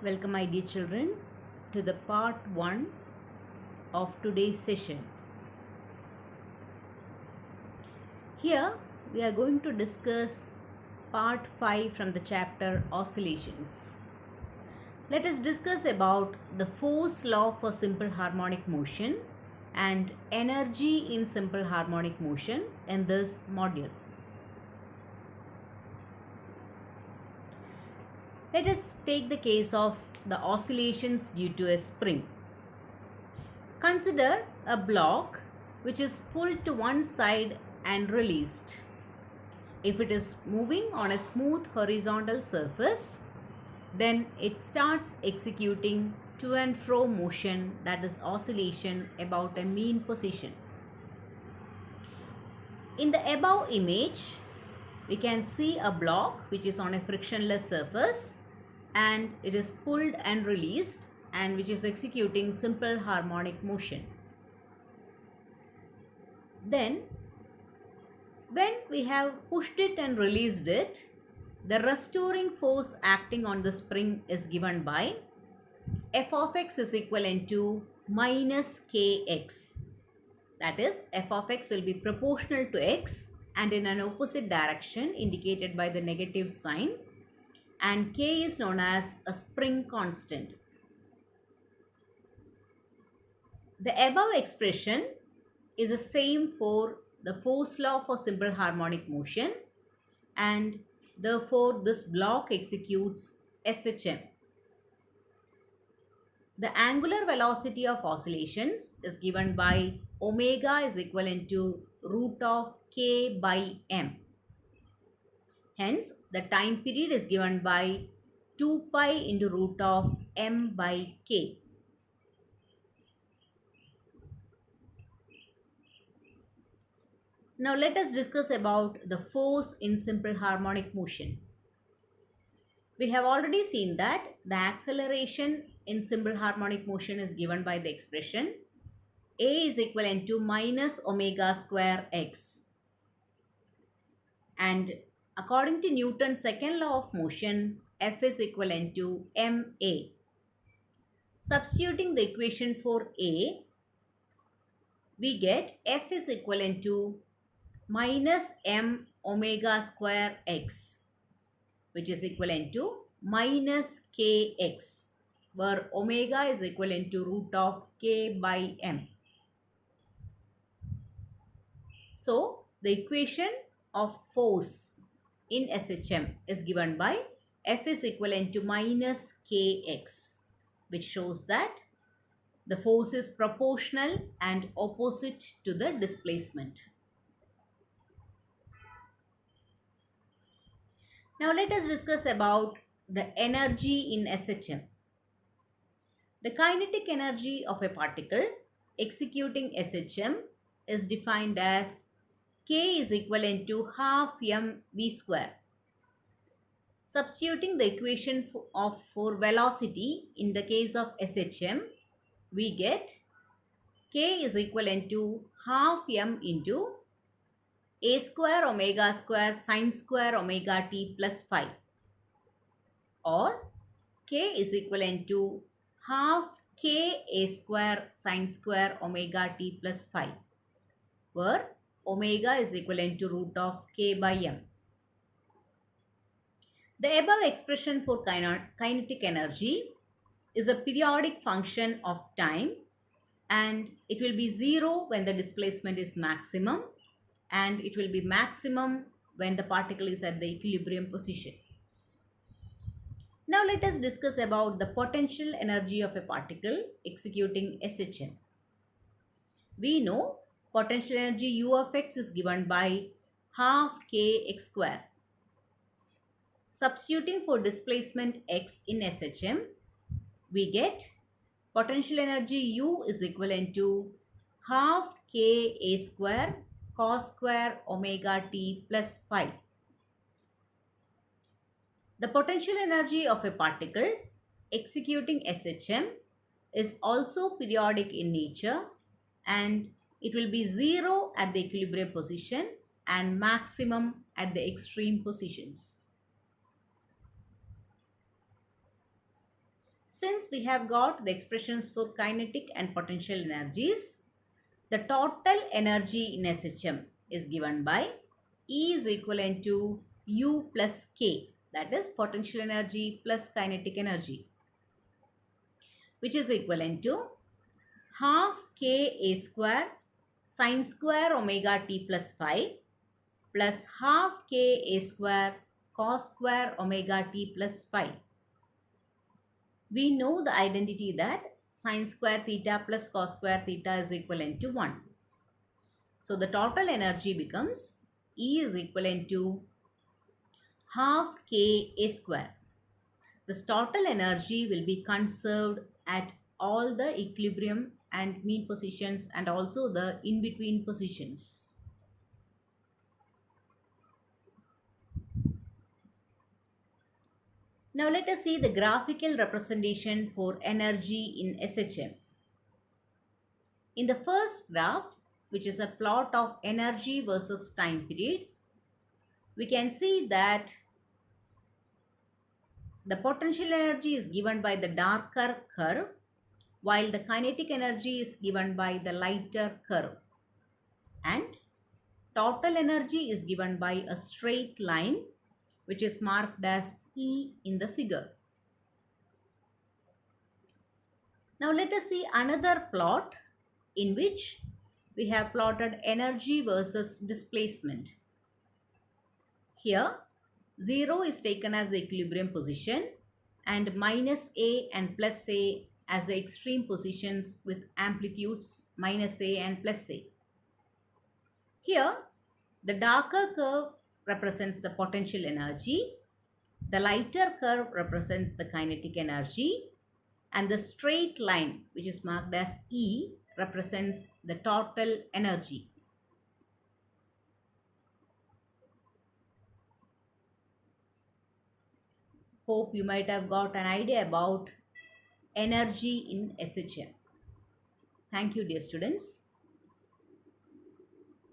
Welcome, my dear children, to the part 1 of today's session. Here we are going to discuss part 5 from the chapter Oscillations. Let us discuss about the force law for simple harmonic motion and energy in simple harmonic motion in this module. Let us take the case of the oscillations due to a spring. Consider a block which is pulled to one side and released. If it is moving on a smooth horizontal surface, then it starts executing to and fro motion, that is oscillation, about a mean position. In the above image, we can see a block which is on a frictionless surface and it is pulled and released and which is executing simple harmonic motion. Then when we have pushed it and released it, the restoring force acting on the spring is given by f of x is equivalent to minus kx. That is, f of x will be proportional to x and in an opposite direction indicated by the negative sign, and k is known as a spring constant. The above expression is the same for the force law for simple harmonic motion, and therefore this block executes SHM. The angular velocity of oscillations is given by omega is equivalent to root of k by m. Hence, the time period is given by 2 pi into root of m by k. Now let us discuss about the force in simple harmonic motion. We have already seen that the acceleration in simple harmonic motion is given by the expression a is equivalent to minus omega square x. And according to Newton's second law of motion, F is equivalent to ma. Substituting the equation for a, we get F is equivalent to minus m omega square x, which is equivalent to minus kx, where omega is equivalent to root of k by m. So, the equation of force in SHM is given by F is equivalent to minus kx, which shows that the force is proportional and opposite to the displacement. Now let us discuss about the energy in SHM. The kinetic energy of a particle executing SHM is defined as K is equivalent to half mv square. Substituting the equation for velocity in the case of SHM, we get K is equivalent to half m into a square omega square sine square omega t plus phi, or k is equivalent to half k a square sine square omega t plus phi, where omega is equivalent to root of k by m. The above expression for kinetic energy is a periodic function of time, and it will be 0 when the displacement is maximum, and it will be maximum when the particle is at the equilibrium position. Now let us discuss about the potential energy of a particle executing SHM. We know potential energy U of x is given by half kx square. Substituting for displacement x in SHM, we get potential energy U is equivalent to half k a square cos square omega t plus phi. The potential energy of a particle executing SHM is also periodic in nature, and it will be 0 at the equilibrium position and maximum at the extreme positions. Since we have got the expressions for kinetic and potential energies, the total energy in SHM is given by E is equivalent to U plus K, that is potential energy plus kinetic energy, which is equivalent to half K A square sin square omega t plus phi plus half K A square cos square omega t plus phi. We know the identity that sin square theta plus cos square theta is equivalent to 1. So the total energy becomes E is equivalent to half K A square. This total energy will be conserved at all the equilibrium and mean positions and also the in-between positions. Now let us see the graphical representation for energy in SHM. In the first graph, which is a plot of energy versus time period, we can see that the potential energy is given by the darker curve, while the kinetic energy is given by the lighter curve. And total energy is given by a straight line, which is marked as E in the figure. Now let us see another plot in which we have plotted energy versus displacement. Here, 0 is taken as the equilibrium position and minus A and plus A as the extreme positions with amplitudes minus A and plus A. Here, the darker curve represents the potential energy, the lighter curve represents the kinetic energy, and the straight line, which is marked as E, represents the total energy. Hope you might have got an idea about energy in SHM. Thank you, dear students.